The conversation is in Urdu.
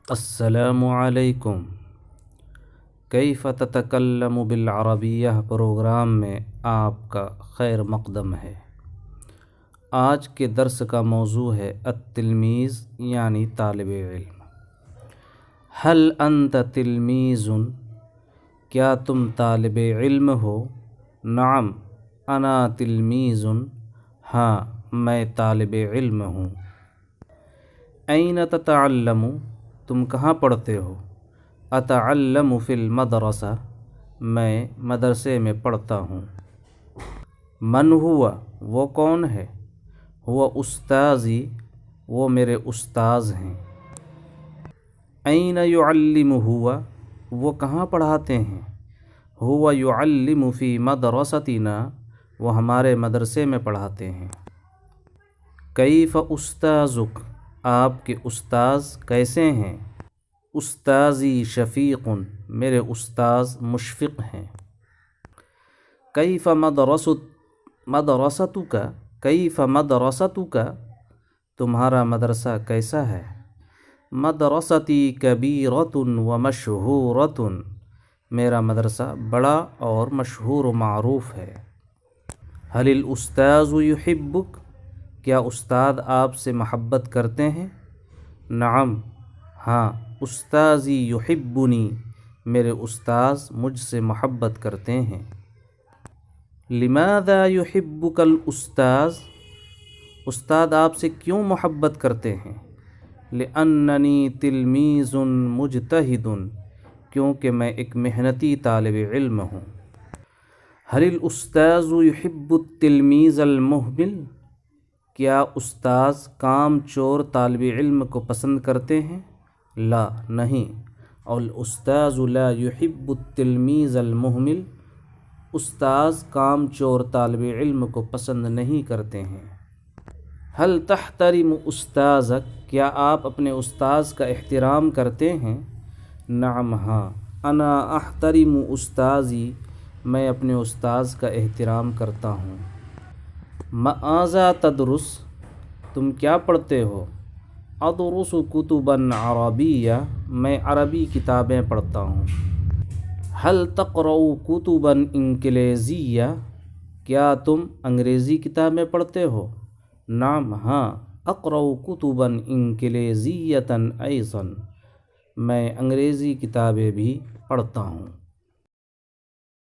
السلام علیکم۔ کیف تتکلم بالعربیہ پروگرام میں آپ کا خیر مقدم ہے۔ آج کے درس کا موضوع ہے التلمیذ یعنی طالب علم۔ هل انت تلمیذ؟ کیا تم طالب علم ہو؟ نعم انا تلمیذ، ہاں میں طالب علم ہوں۔ این تتعلم؟ تم کہاں پڑھتے ہو؟ اتعلم فی المدرسہ، میں مدرسے میں پڑھتا ہوں۔ من ہوا؟ وہ کون ہے؟ ہوا استاذی، وہ میرے استاذ ہیں۔ این یعلم ہوا؟ وہ کہاں پڑھاتے ہیں؟ ہوا یعلم فی مدرستنا، وہ ہمارے مدرسے میں پڑھاتے ہیں۔ کیف استاذک؟ آپ کے استاذ کیسے ہیں؟ استاذی شفیق، میرے استاذ مشفق ہیں۔ کیف مدرستک؟ کیف مدرستک؟ تمہارا مدرسہ کیسا ہے؟ مدرستی کبیرۃ و مشہورۃ، میرا مدرسہ بڑا اور مشہور و معروف ہے۔ هل الاستاذ یحبک؟ کیا استاد آپ سے محبت کرتے ہیں؟ نعم ہاں، استاذی یحبنی، میرے استاذ مجھ سے محبت کرتے ہیں۔ لماذا یحبک الاستاذ؟ استاد آپ سے کیوں محبت کرتے ہیں؟ لأننی تلمیذ مجتہد، کیونکہ میں ایک محنتی طالب علم ہوں۔ هل الاستاذ یحب التلمیذ المہمل؟ کیا استاذ کام چور طالب علم کو پسند کرتے ہیں؟ لا نہیں، الاستاذ لا یحب التلمیذ المہمل، استاذ کام چور طالب علم کو پسند نہیں کرتے ہیں۔ هل تحترم استاذک؟ کیا آپ اپنے استاذ کا احترام کرتے ہیں؟ نعم ہاں، انا احترم استاذی، میں اپنے استاذ کا احترام کرتا ہوں۔ ماذا تدرس؟ تم کیا پڑھتے ہو؟ ادرس کتبا عربیہ، میں عربی کتابیں پڑھتا ہوں۔ هل تقرأ کتبا انگلیزیہ؟ کیا تم انگریزی کتابیں پڑھتے ہو؟ نعم ہاں، اقرأ کتبا انگلیزیۃ ایضا، میں انگریزی کتابیں بھی پڑھتا ہوں۔